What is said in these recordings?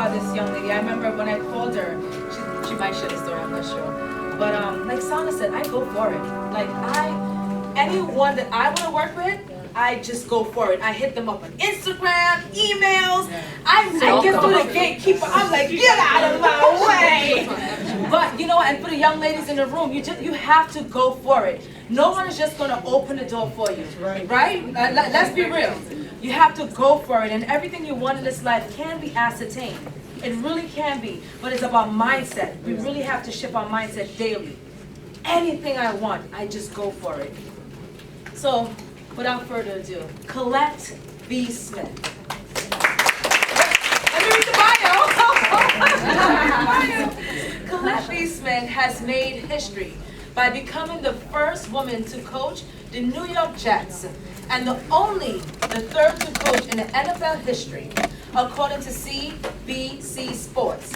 about this young lady. I remember when I called her, she might share the story, I'm not sure. But like Sana said, I go for it. Like anyone that I want to work with, I just go for it. I hit them up on Instagram, emails. I get through the gatekeeper. I'm like, get out of my way. But you know, and for the young ladies in the room, you have to go for it. No one is just going to open the door for you, right? Let's be real. You have to go for it, and everything you want in this life can be ascertained. It really can be, but it's about mindset. We really have to shift our mindset daily. Anything I want, I just go for it. So, without further ado, Collette B. Smith. Let me read the bio. Collette B. Smith has made history by becoming the first woman to coach the New York Jets and the third to coach in the NFL history, according to CBC Sports.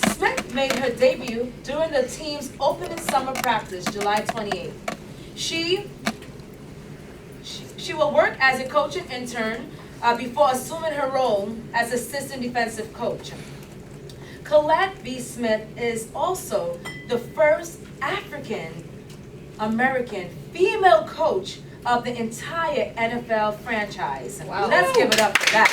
Smith made her debut during the team's opening summer practice, July 28th. She will work as a coaching intern before assuming her role as assistant defensive coach. Collette B. Smith is also the first African-American female coach of the entire NFL franchise. Wow. Let's give it up for that.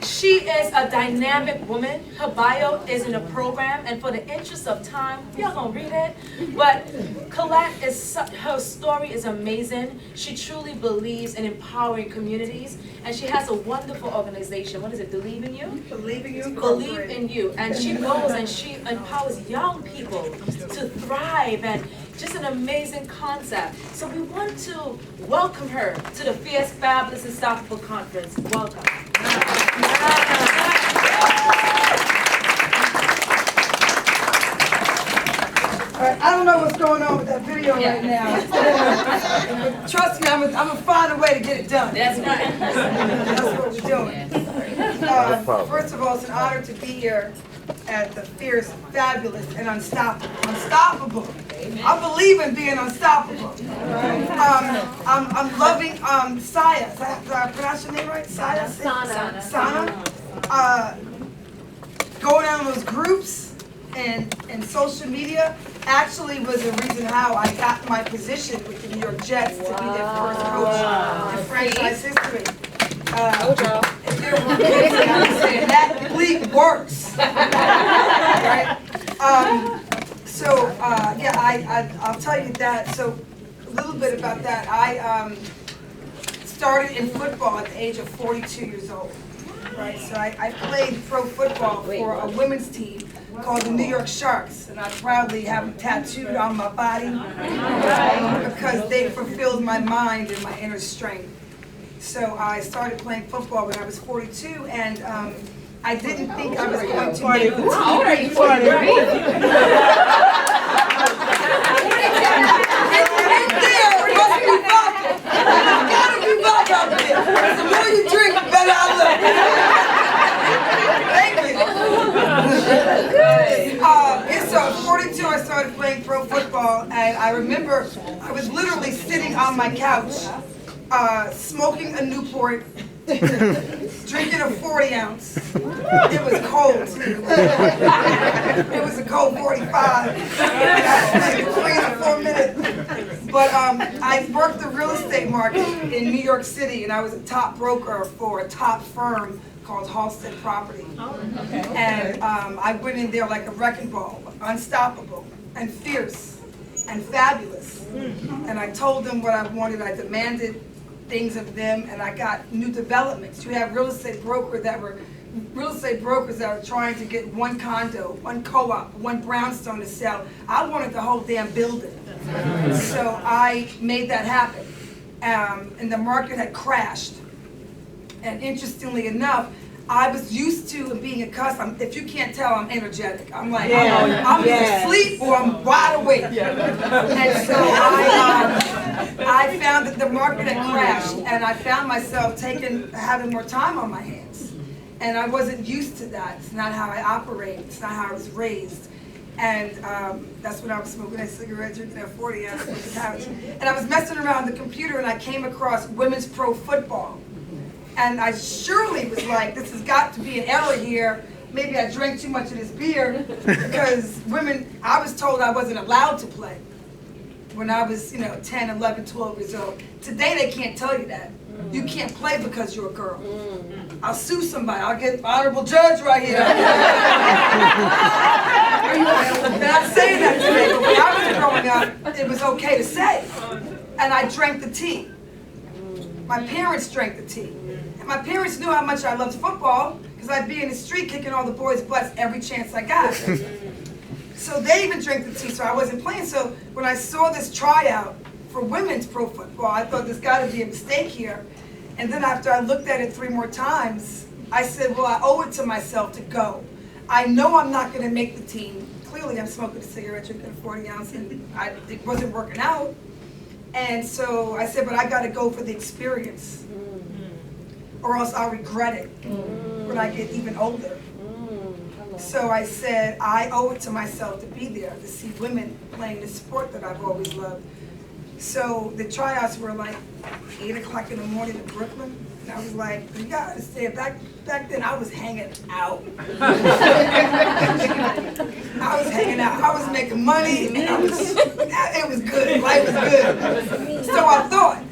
She is a dynamic woman. Her bio is in the program, and for the interest of time, y'all gonna read it. But Collette her story is amazing. She truly believes in empowering communities, and she has a wonderful organization. What is it? Believe in You? Believe in You. Believe in You. And she goes and she empowers young people to thrive, and just an amazing concept. So we want to welcome her to the Fierce, Fabulous, Unstoppable Conference. Welcome. Alright, I don't know what's going on with that video right now. But trust me, I'm gonna find a way to get it done. That's right. That's what we're doing. First of all, it's an honor to be here at the Fierce, Fabulous, and Unstoppable. I believe in being unstoppable. I'm loving Saya. Did I pronounce your name right? Saya? Sana. Going on those groups and social media actually was the reason how I got my position with the New York Jets to be their first coach in franchise history. If there were kids, I would say that bleep works. Right? I'll tell you that. So a little bit about that. I started in football at the age of 42 years old. Right, so I played pro football for a women's team called the New York Sharks, and I proudly have them tattooed on my body because they fulfilled my mind and my inner strength. So I started playing football when I was 42, and I didn't think I was going to make the team. How old are you? 43? The more you drink, the better I look. Thank you. So 42, I started playing pro football, and I remember I was literally sitting on my couch, smoking a Newport, drinking a 40 ounce. It was cold too. It was a cold 45. Like 3 to 4 minutes. But I worked the real estate market in New York City, and I was a top broker for a top firm called Halstead Property. And I went in there like a wrecking ball, unstoppable and fierce and fabulous. And I told them what I wanted. I demanded things of them, and I got new developments. You have real estate brokers that were trying to get one condo, one co-op, one brownstone to sell. I wanted the whole damn building. So I made that happen. And the market had crashed. And interestingly enough, I was used to being accustomed. If you can't tell, I'm energetic. I'm like, I'm either asleep or I'm wide awake. And so I found that the market had crashed, and I found myself having more time on my hands. And I wasn't used to that. It's not how I operate. It's not how I was raised. And that's when I was smoking that cigarette, drinking that 40 ounce on the couch. And I was messing around the computer and I came across women's pro football. And I surely was like, this has got to be an error here. Maybe I drank too much of this beer because women, I was told I wasn't allowed to play when I was, 10, 11, 12 years old. Today they can't tell you that. You can't play because you're a girl. I'll sue somebody. I'll get an honorable judge right here. I'm not saying that today, but when I was growing up, it was okay to say. And I drank the tea. My parents drank the tea. And my parents knew how much I loved football because I'd be in the street kicking all the boys' butts every chance I got. So they even drank the tea, so I wasn't playing. So when I saw this tryout for women's pro football, I thought there's got to be a mistake here. And then after I looked at it 3 more times, I said, well, I owe it to myself to go. I know I'm not going to make the team. Clearly, I'm smoking a cigarette, drinking a 40 ounce, and it wasn't working out. And so I said, but I got to go for the experience, or else I'll regret it when I get even older. So I said, I owe it to myself to be there, to see women playing the sport that I've always loved. So the tryouts were like 8 o'clock in the morning in Brooklyn. And I was like, you gotta understand, back then I was hanging out. I was hanging out. I was making money. And it was good. Life was good. So I thought.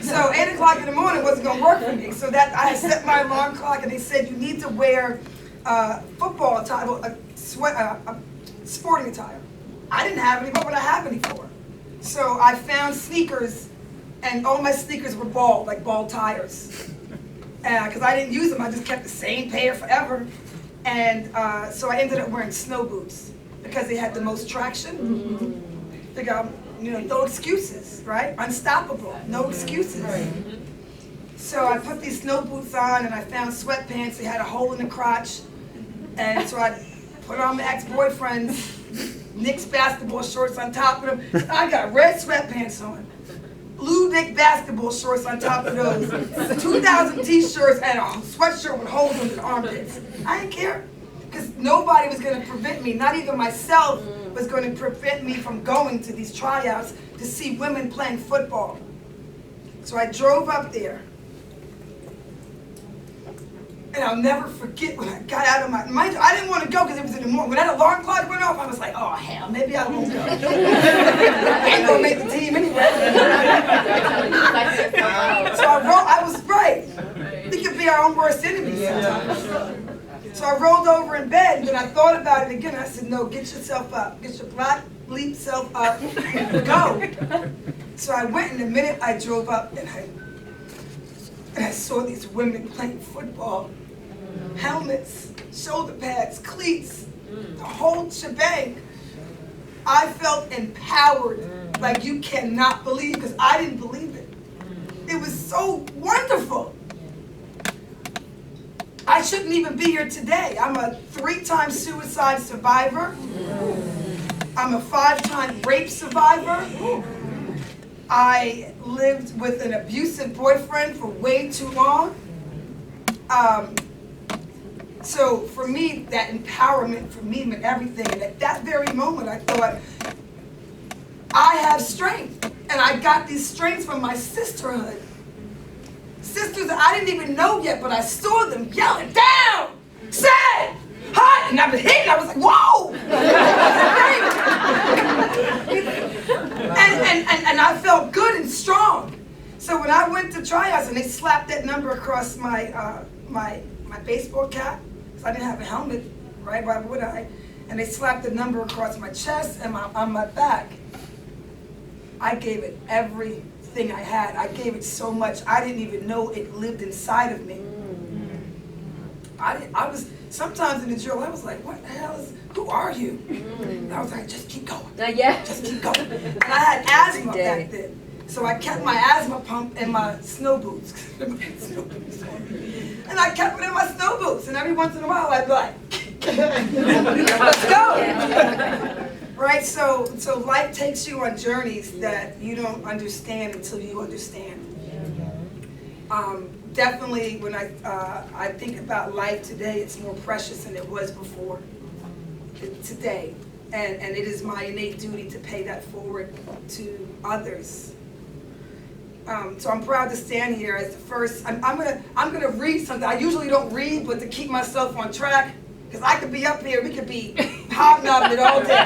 So 8 o'clock in the morning wasn't gonna work for me. So that I set my alarm clock and they said you need to wear football attire, sporting attire. I didn't have any, what would I have any for? So I found sneakers, and all my sneakers were bald, like bald tires. Because I didn't use them, I just kept the same pair forever. And so I ended up wearing snow boots because they had the most traction. No excuses, right? Unstoppable, no excuses. So I put these snow boots on and I found sweatpants, they had a hole in the crotch. And so I put on my ex-boyfriend's Knicks basketball shorts on top of them. I got red sweatpants on, blue Knicks basketball shorts on top of those, 2,000 t-shirts and a sweatshirt with holes in the armpits. I didn't care, because nobody was going to prevent me, not even myself was going to prevent me from going to these tryouts to see women playing football. So I drove up there. And I'll never forget when I got out of mind you, I didn't want to go because it was in the morning. When that alarm clock went off, I was like, oh hell, maybe I won't go. I ain't gonna make the team anyway. So I was right. We could be our own worst enemies sometimes. So I rolled over in bed and then I thought about it again. I said, no, get yourself up. Get your black bleep self up. Go. So I went and the minute I drove up and I saw these women playing football. Helmets, shoulder pads, cleats, the whole shebang. I felt empowered like you cannot believe, because I didn't believe it. It was so wonderful. I shouldn't even be here today. I'm a 3-time suicide survivor. I'm a 5-time rape survivor. I lived with an abusive boyfriend for way too long. So for me, that empowerment for me meant everything. And at that very moment, I thought, I have strength. And I got these strengths from my sisterhood. Sisters that I didn't even know yet, but I saw them yelling, down, set, hot. And I was hitting, I was like, whoa. And I felt good and strong. So when I went to tryouts and they slapped that number across my my baseball cap, because I didn't have a helmet, right? Why would I? And they slapped the number across my chest and on my back. I gave it everything I had. I gave it so much. I didn't even know it lived inside of me. I was sometimes in the drill. I was like, "What the hell is? Who are you?" And I was like, "Just keep going. Just keep going." And I had asthma back then, so I kept my asthma pump in my snow boots. And I kept it in my snow boots. And every once in a while, I'd be like, "Let's go." Right? So life takes you on journeys that you don't understand until you understand. Definitely, when I think about life today, it's more precious than it was before. Today, and it is my innate duty to pay that forward to others. So I'm proud to stand here as the first. I'm gonna read something. I usually don't read, but to keep myself on track, because I could be up here, we could be hobnobbing it all day.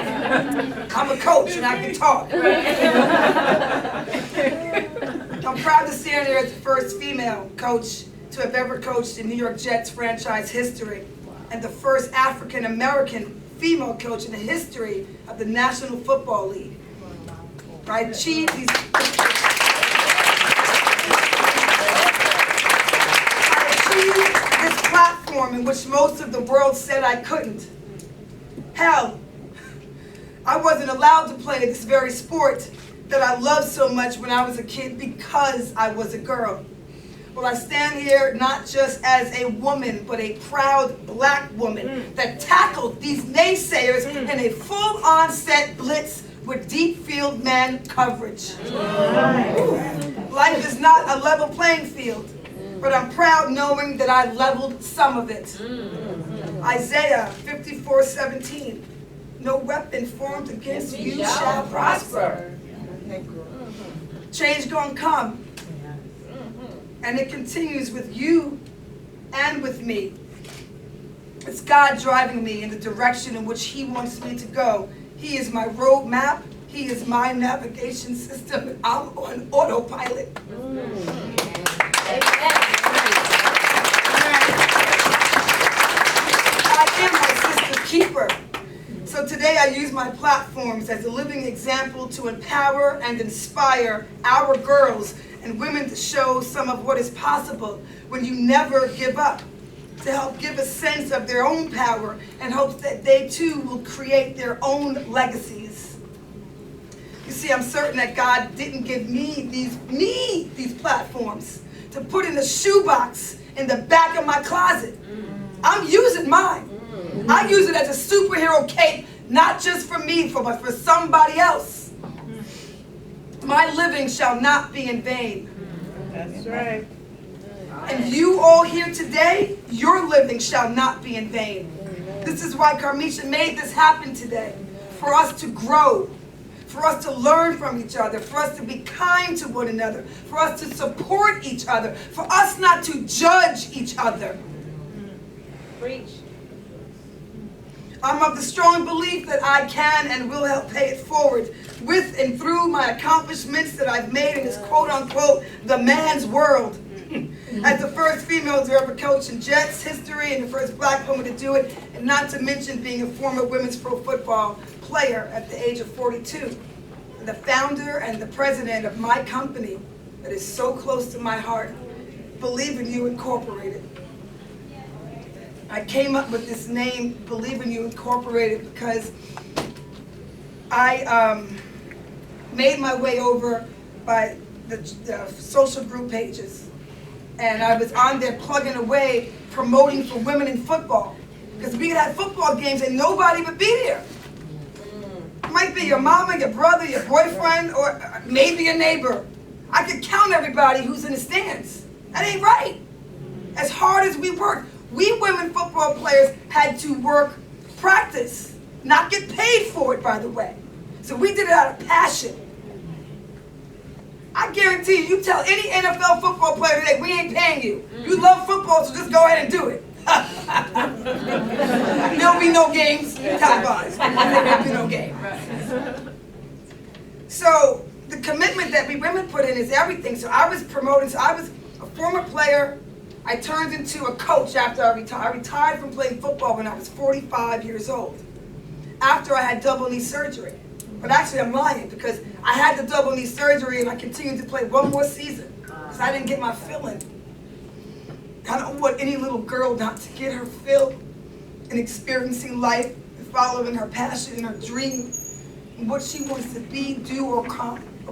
I'm a coach and I can talk. I'm proud to stand here as the first female coach to have ever coached in New York Jets franchise history, and the first African American female coach in the history of the National Football League. I achieved these. This platform in which most of the world said I couldn't. Hell, I wasn't allowed to play this very sport that I loved so much when I was a kid because I was a girl. Well, I stand here not just as a woman, but a proud black woman that tackled these naysayers in a full-on set blitz with deep field man coverage. Life is not a level playing field, but I'm proud knowing that I leveled some of it. Isaiah 54:17, no weapon formed against you shall prosper. Change gonna come. And it continues with you and with me. It's God driving me in the direction in which He wants me to go. He is my road map. He is my navigation system. And I'm on autopilot. I am my sister's keeper. So today I use my platforms as a living example to empower and inspire our girls and women to show some of what is possible when you never give up, to help give a sense of their own power and hopes that they too will create their own legacies. You see, I'm certain that God didn't give me these platforms to put in a shoebox in the back of my closet. I'm using mine. I use it as a superhero cape, not just for me, but for somebody else. My living shall not be in vain. That's right. And you all here today, your living shall not be in vain. This is why Carmisha made this happen today. For us to grow, for us to learn from each other, for us to be kind to one another, for us to support each other, for us not to judge each other. Preach. I'm of the strong belief that I can and will help pay it forward with and through my accomplishments that I've made in this quote-unquote the man's world. As the first female to ever coach in Jets history and the first black woman to do it, and not to mention being a former women's pro football player at the age of 42. The founder and the president of my company that is so close to my heart, Believe in You Incorporated. I came up with this name, Believe in You Incorporated, because I made my way over by the social group pages. And I was on there plugging away, promoting for women in football. Because we had football games and nobody would be there. It might be your mama, your brother, your boyfriend, or maybe a neighbor. I could count everybody who's in the stands. That ain't right. As hard as we worked, we women football players had to work, practice, not get paid for it, by the way. So we did it out of passion. I guarantee you tell any NFL football player today, we ain't paying you. You love football, so just go ahead and do it. There'll be no games, televised. There'll be no game. So the commitment that we women put in is everything. So I was promoting, so I was a former player. I turned into a coach after I retired. I retired from playing football when I was 45 years old, after I had double knee surgery. But actually I'm lying, because I had the double knee surgery and I continued to play one more season because I didn't get my fill in. I don't want any little girl not to get her fill in experiencing life and following her passion and her dream and what she wants to be, do, or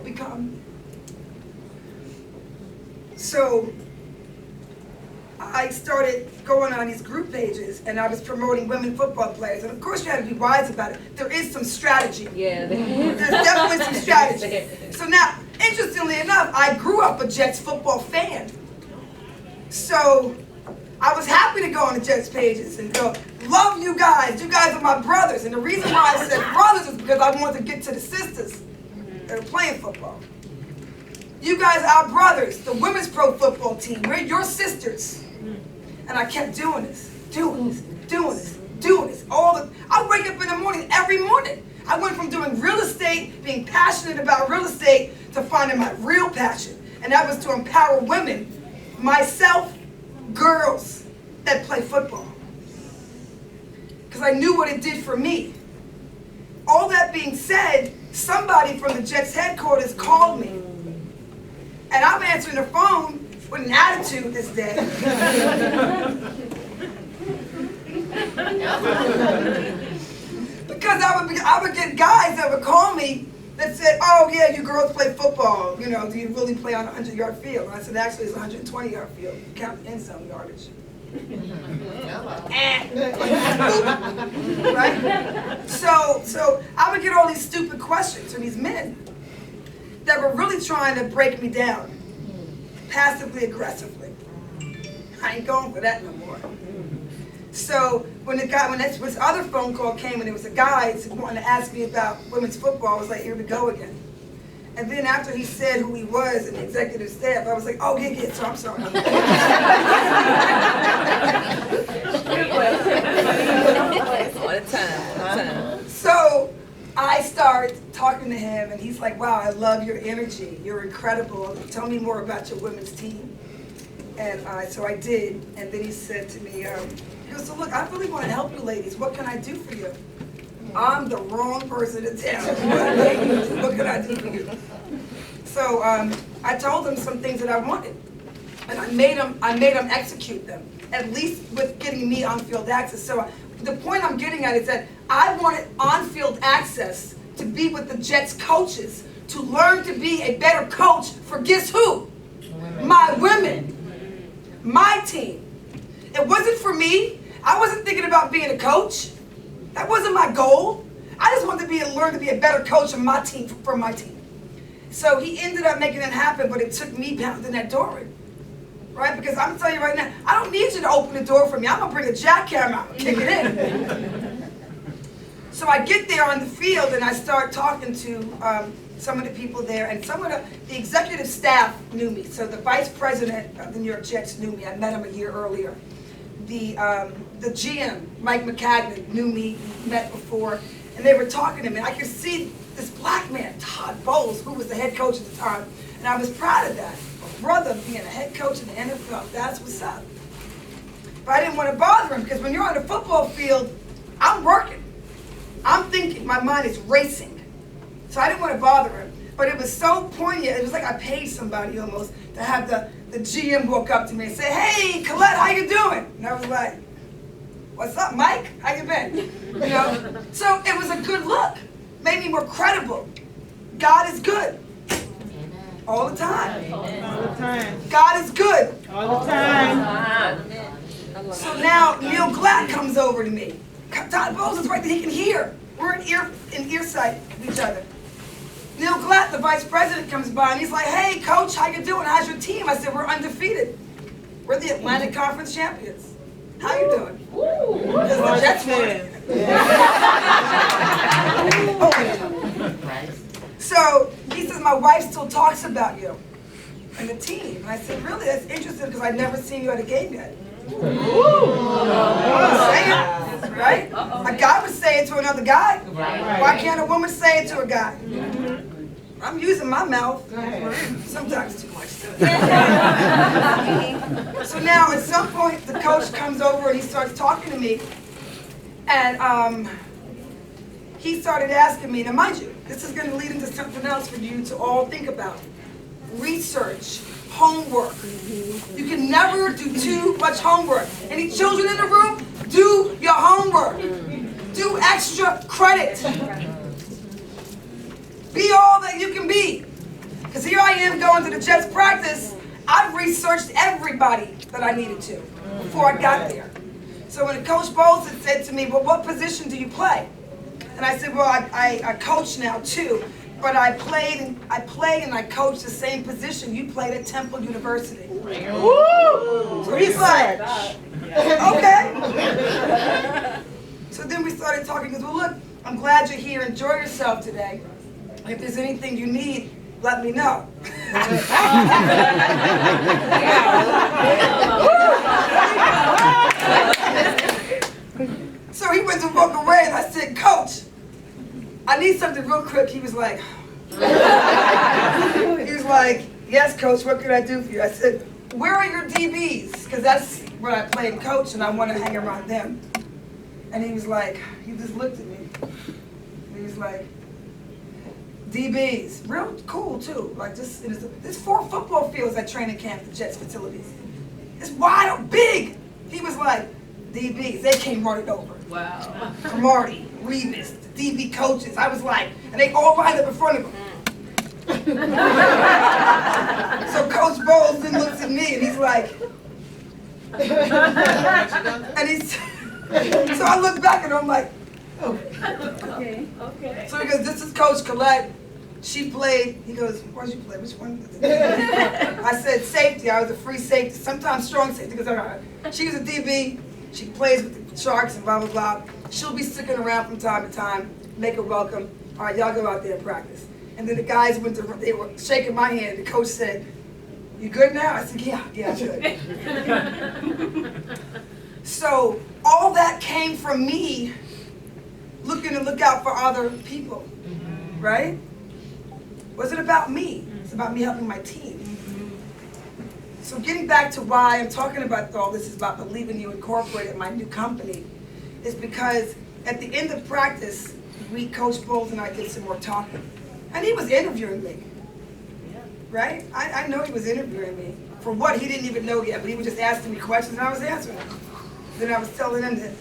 become. So I started going on these group pages and I was promoting women football players. And of course you had to be wise about it. There is some strategy. Yeah. There's definitely some strategy. So now, interestingly enough, I grew up a Jets football fan. So I was happy to go on the Jets pages and go, love you guys are my brothers. And the reason why I said brothers because I wanted to get to the sisters that were playing football. You guys are our brothers, the women's pro football team. We're your sisters. And I kept doing this. I wake up in the morning, every morning. I went from doing real estate, being passionate about real estate, to finding my real passion. And that was to empower women, myself, girls that play football. Because I knew what it did for me. All that being said, somebody from the Jets headquarters called me. And I'm answering the phone with an attitude this day. Because I would get guys that would call me that said, oh yeah, you girls play football. You know, do you really play on a 100-yard field? And I said, actually, it's a 120-yard field. You count end zone yardage. Right? So I would get all these stupid questions from these men that were really trying to break me down, passively aggressively. I ain't going for that no more. So when this other phone call came and it was a guy wanting to ask me about women's football, I was like, here we go again. And then after he said who he was and the executive staff, I was like, oh, yeah, so I'm sorry. So I start talking to him, and he's like, wow, I love your energy. You're incredible. Tell me more about your women's team. And so I did, and then he said to me, he goes, so look, I really want to help you ladies. What can I do for you? I'm the wrong person to tell. What can I do for you? So I told him some things that I wanted, and I made him execute them, at least with getting me on-field access. So the point I'm getting at is that I wanted on-field access to be with the Jets coaches, to learn to be a better coach for guess who? My women, my team. It wasn't for me. I wasn't thinking about being a coach. That wasn't my goal. I just wanted to learn to be a better coach for my team, for my team. So he ended up making it happen, but it took me pounding that door in. Right? Because I'm telling you right now, I don't need you to open the door for me. I'm going to bring a jackhammer, I'm going to kick it in. So I get there on the field and I start talking to some of the people there, and some of the executive staff knew me. So the vice president of the New York Jets knew me. I met him a year earlier. The GM, Mike McCagnon, knew me, met before, and they were talking to me. I could see this black man, Todd Bowles, who was the head coach at the time, and I was proud of that. My brother being a head coach in the NFL, that's what's up. But I didn't want to bother him, because when you're on the football field, I'm working. I'm thinking, my mind is racing. So I didn't want to bother him. But it was so poignant, it was like I paid somebody almost to have the GM walk up to me and say, hey, Collette, how you doing? And I was like, what's up, Mike? How you been? You know? So it was a good look. Made me more credible. God is good. All the time. All the time. God is good. All the time. So now Neil Glatt comes over to me. Todd Bowles is right there, he can hear. We're in earsight of each other. Neil Glatt, the vice president, comes by and he's like, hey, coach, how you doing? How's your team? I said, we're undefeated. We're the Atlantic Conference champions. How you doing? Because the Jets won. So he says, my wife still talks about you and the team. And I said, really? That's interesting because I've never seen you at a game yet. Right? A guy would say it to another guy. Why can't a woman say it to a guy? I'm using my mouth. Sometimes too much. So now at some point the coach comes over and he starts talking to me. And he started asking me, now mind you, this is going to lead into something else for you to all think about. Research, homework. You can never do too much homework. Any children in the room? Do your homework. Do extra credit. Be all that you can be. Because here I am going to the Jets practice. I've researched everybody that I needed to before I got there. So when Coach Bowles had said to me, well, what position do you play? And I said, well, I coach now too. But I played and I coached the same position you played at Temple University. Woo! So he's like, okay. So then we started talking, because well look, I'm glad you're here. Enjoy yourself today. If there's anything you need, let me know. So he went to walk away, and I said, Coach, I need something real quick. He was like, yes, Coach, what can I do for you? I said, where are your DBs? Because that's where I play coach, and I want to hang around them. And he was like, he just looked at me. And he was like, DBs, real cool too. Like just, there's 4 football fields at training camp at the Jets facilities. It's wide, big. He was like, DBs, they came running over. Wow. Marty, Revis, DB coaches. I was like, and they all lined up in front of him. So Coach Bowles then looks at me and he's like, and he's, so I look back and I'm like, oh. Okay. So he goes, this is Coach Collette. She played, he goes, where'd you play? Which one? I said safety. I was a free safety, sometimes strong safety. Because she was a DB. She plays with the Sharks and blah, blah, blah. She'll be sticking around from time to time. Make her welcome. All right, y'all go out there and practice. And then the guys they were shaking my hand. The coach said, you good now? I said, yeah, I'm good. So all that came from me looking to look out for other people, right? Wasn't about me. It's about me helping my team. So getting back to why I'm talking about all this is about believing you incorporated my new company is because at the end of practice, Coach Bowles and I did some more talking. And he was interviewing me, right? I know he was interviewing me. For what, he didn't even know yet, but he was just asking me questions and I was answering them. Then I was telling him that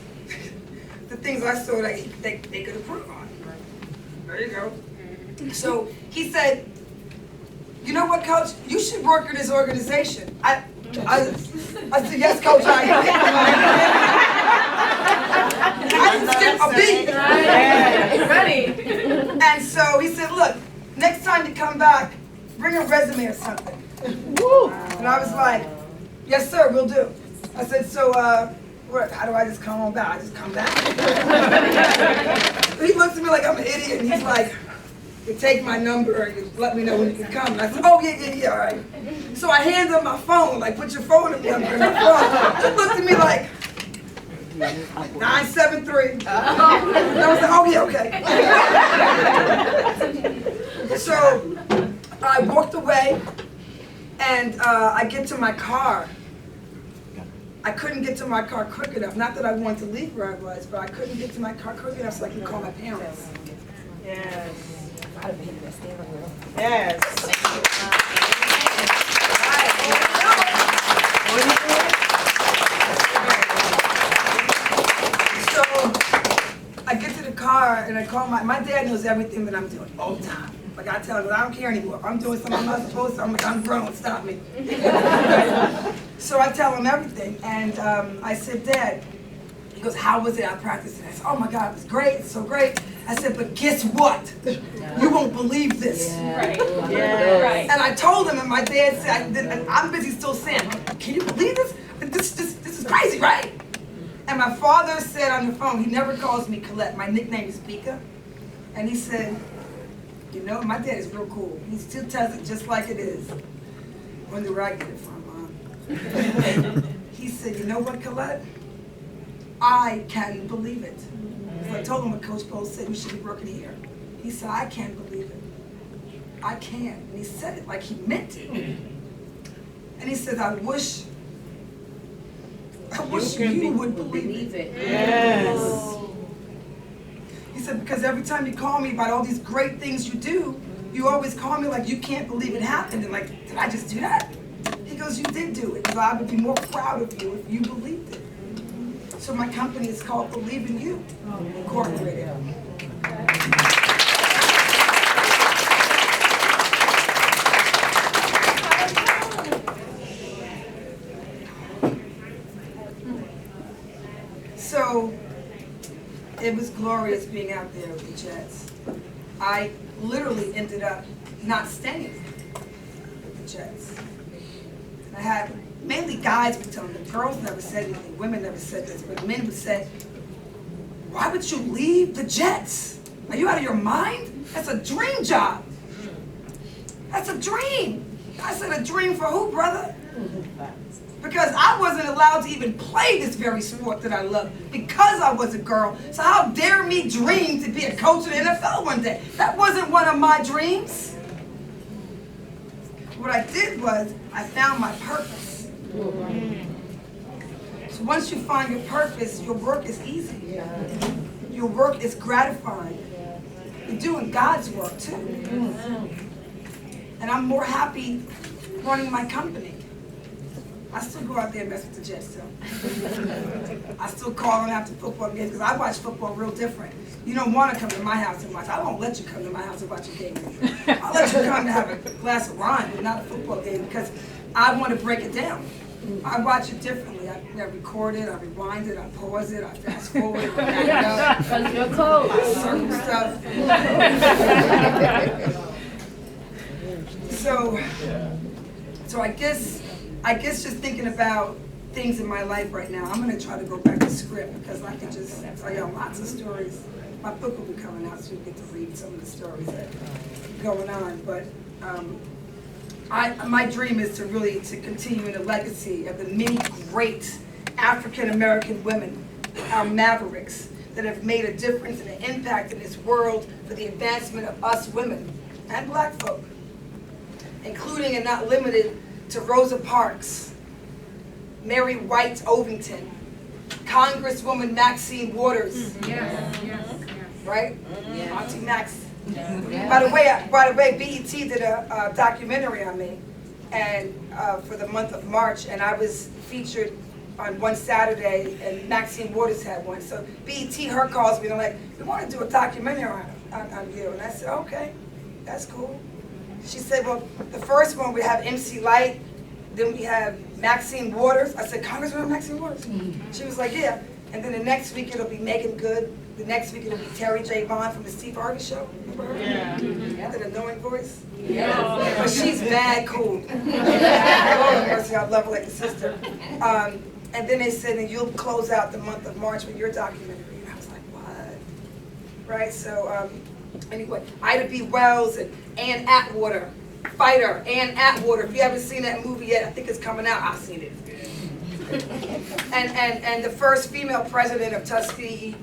the things I saw that they could improve on. There you go. So he said, you know what, Coach? You should work in this organization. I said, yes, Coach, I didn't skip a beat. Ready. And so he said, look, next time you come back, bring a resume or something. And I was like, yes, sir, we'll do. I said, so how do I just come on back? I just come back? He looks at me like I'm an idiot, and he's like, you take my number and you let me know when you can come. And I said, oh, yeah, all right. So I handed him my phone, like, put your phone in my phone. He looked at me like, 973. And I was like, oh, yeah, okay. So I walked away, and I get to my car. I couldn't get to my car quick enough. Not that I wanted to leave where I was, but I couldn't get to my car quick enough so I could call my parents. Yes. Yes. So I get to the car and I call my dad knows everything that I'm doing all the time. Like I tell him, I don't care anymore. If I'm doing something I'm not supposed to, I'm like, I'm grown, stop me. So I tell him everything, and I said, Dad, he goes, how was it? I practiced it. I said, oh my God, it was great, it's so great. I said, but guess what? You won't believe this. Yeah. Right. Yeah. Right. And I told him, and my dad said, I'm busy still saying, can you believe this? This is crazy, right? And my father said on the phone, he never calls me Collette, my nickname is Bika. And he said, you know, my dad is real cool. He still tells it just like it is. Wonder where I get it from, Mom. He said, you know what, Collette? I can't believe it. So I told him what Coach Bowles said, we should be working here. He said, I can't believe it. I can't. And he said it like he meant it. And he said, I wish you would believe it. Yes. He said, because every time you call me about all these great things you do, you always call me like you can't believe it happened. And like, did I just do that? He goes, you did do it. So I would be more proud of you if you believed it. So my company is called Believe in You, Incorporated. So it was glorious being out there with the Jets. I literally ended up not staying with the Jets. I had mainly guys would tell me, girls never said anything, women never said this, but men would say, why would you leave the Jets? Are you out of your mind? That's a dream job. That's a dream. I said, a dream for who, brother? Because I wasn't allowed to even play this very sport that I love because I was a girl. So how dare me dream to be a coach in the NFL one day? That wasn't one of my dreams. What I did was I found my purpose. So once you find your purpose, your work is easy. Your work is gratifying. You're doing God's work too. And I'm more happy running my company. I still go out there and mess with the Jets, though. I still call them after football games because I watch football real different. You don't want to come to my house and watch. I won't let you come to my house and watch a game. I'll let you come to have a glass of wine, but not a football game because I want to break it down. I watch it differently. I record it, I rewind it, I pause it, I fast forward, I back it up. Because you're cold. I circle stuff. So I guess just thinking about things in my life right now, I'm going to try to go back to script because I can just tell you lots of stories. My book will be coming out, so you get to read some of the stories that are going on. But my dream is to continue in the legacy of the many great African American women, our mavericks, that have made a difference and an impact in this world for the advancement of us women and black folk, including and not limited to Rosa Parks, Mary White Ovington, Congresswoman Maxine Waters, right? Auntie Max. By the way, BET did a documentary on me, and for the month of March, and I was featured on one Saturday, and Maxine Waters had one. So BET, her calls me, and they're like, we want to do a documentary on you. And I said, okay, that's cool. She said, well, the first one we have MC Light, then we have Maxine Waters. I said, Congresswoman Maxine Waters? She was like, yeah. And then the next week it'll be Megan Good. The next week it'll be Terry J. Vaughn from the Steve Harvey Show. Remember her? Yeah. That annoying voice? Yeah. But she's mad cool. Oh, mercy, I love her like a sister. And then they said, and you'll close out the month of March with your documentary. And I was like, what? Right, so anyway, Ida B. Wells and Ann Atwater, fighter, Ann Atwater. If you haven't seen that movie yet, I think it's coming out. I've seen it. And the first female president of Tuskegee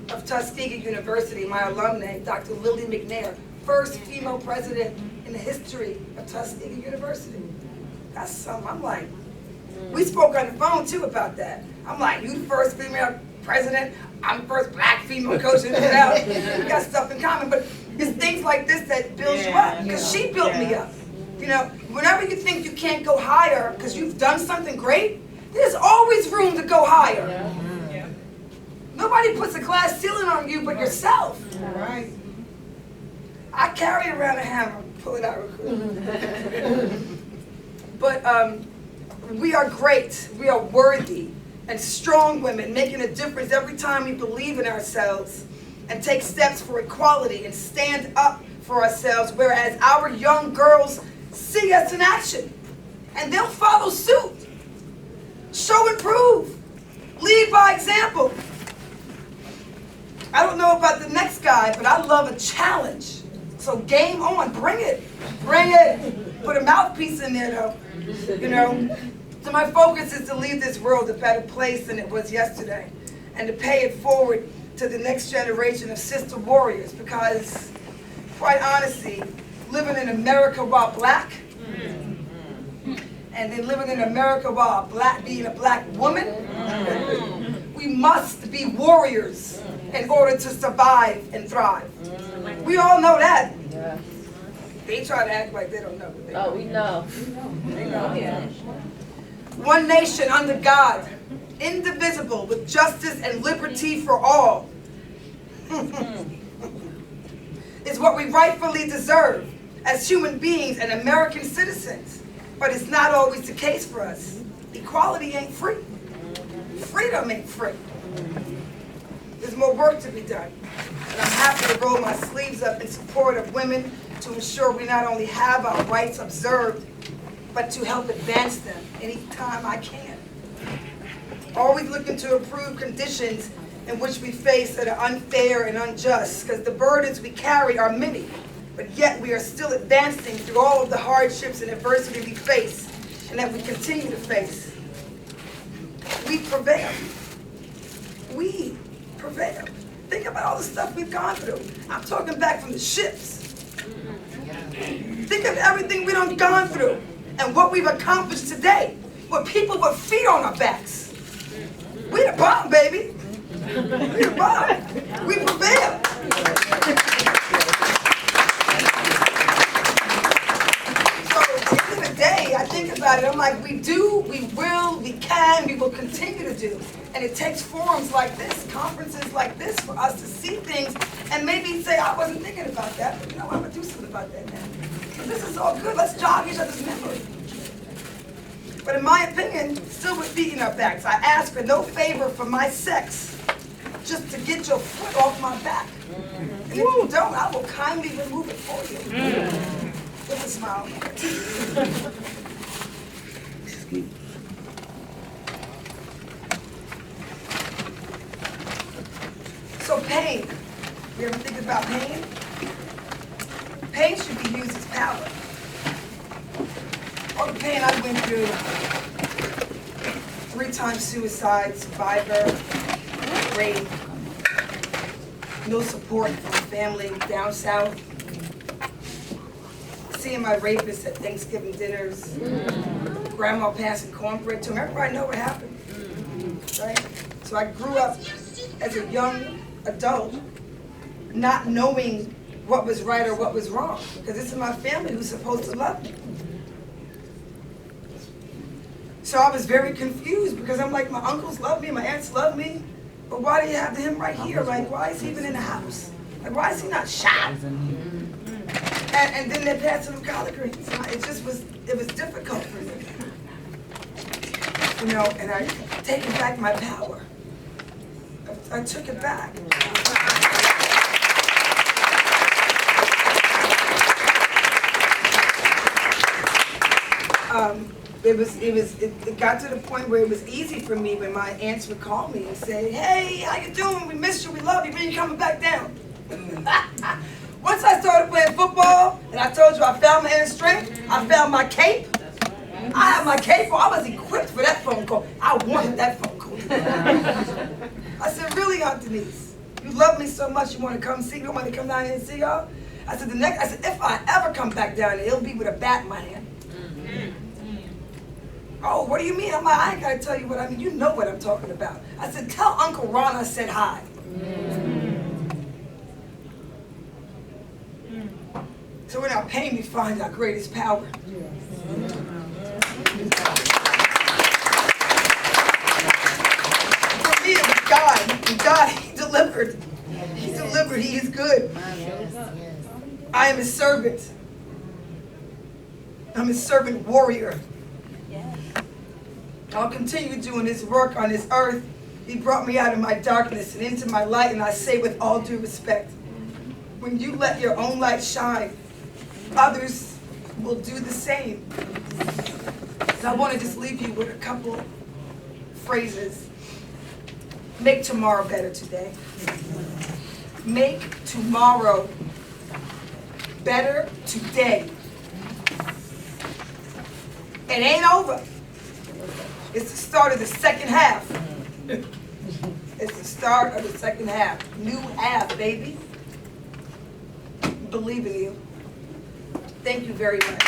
University, my alumni, Dr. Lily McNair, first female president in the history of Tuskegee University. That's something. I'm like, we spoke on the phone too about that. I'm like, you the first female president, I'm the first black female coach in the NFL. We got stuff in common, but it's things like this that builds you up, because she built me up. You know, whenever you think you can't go higher because you've done something great, there's always room to go higher. Nobody puts a glass ceiling on you but yourself. Right. I carry around a hammer, pull it out real quick. But we are great, we are worthy and strong women, making a difference every time we believe in ourselves and take steps for equality and stand up for ourselves, whereas our young girls see us in action and they'll follow suit. Show and prove. Lead by example. I don't know about the next guy, but I love a challenge. So game on, bring it. Bring it. Put a mouthpiece in there though. You know. So my focus is to leave this world a better place than it was yesterday, and to pay it forward to the next generation of sister warriors, because quite honestly, living in America while black, and then living in America while being a black woman, we must be warriors in order to survive and thrive. We all know that. They try to act like they don't know. But they Oh, we know. They know. One nation under God, indivisible, with justice and liberty for all, is what we rightfully deserve as human beings and American citizens. But it's not always the case for us. Equality ain't free. Freedom ain't free. There's more work to be done. And I'm happy to roll my sleeves up in support of women to ensure we not only have our rights observed, but to help advance them anytime I can. Always looking to improve conditions in which we face that are unfair and unjust, because the burdens we carry are many, but yet we are still advancing through all of the hardships and adversity we face and that we continue to face. We prevail. We prevail. Think about all the stuff we've gone through. I'm talking back from the ships. Think of everything we done gone through and what we've accomplished today with people with feet on our backs. We the bomb, baby. We the bomb. We prevail. So at the end of the day, I think about it, I'm like, we do, we will, we can, we will continue to do. And it takes forums like this, conferences like this, for us to see things and maybe say, I wasn't thinking about that, but you know what, I'm gonna do something about that now. This is all good, let's jog each other's memory. But in my opinion, still with feet in our backs. I ask for no favor from my sex, just to get your foot off my back. And if you don't, I will kindly remove it for you. With a smile. So pain, you ever think about pain? Pain should be used as power. All the pain I went through, 3-time suicide, survivor, rape, no support from family down south, seeing my rapist at Thanksgiving dinners, grandma passing cornbread to him, everybody know what happened, right? So I grew up as a young adult, not knowing what was right or what was wrong, because this is my family who's supposed to love me. So I was very confused because I'm like, my uncles love me, my aunts love me, but why do you have him right here? Like, why is he even in the house? Like, why is he not shot? And then they passed him collard greens. It just was, it was difficult for me. You know, and I taken back my power. I took it back. It got to the point where it was easy for me when my aunts would call me and say, hey, how you doing? We missed you, we love you, when you coming back down? Once I started playing football, and I told you I found my inner strength, I found my cape. I had my cape on, I was equipped for that phone call. I wanted that phone call. I said, really, Aunt Denise? You love me so much, you want to come see me? You want me to come down here and see y'all? I said, if I ever come back down there, it'll be with a bat in my hand. Oh, what do you mean? I'm like, I ain't got to tell you what I mean. You know what I'm talking about. I said, tell Uncle Ron I said hi. So in our pain, we find our greatest power. For me, it was God. And God, He delivered. He delivered. He is good. I am His servant. I'm His servant warrior. I'll continue doing His work on this earth. He brought me out of my darkness and into my light, and I say with all due respect, when you let your own light shine, others will do the same. And I want to just leave you with a couple phrases. Make tomorrow better today. Make tomorrow better today. It ain't over. It's the start of the second half. It's the start of the second half. New half, baby. Believe in you. Thank you very much.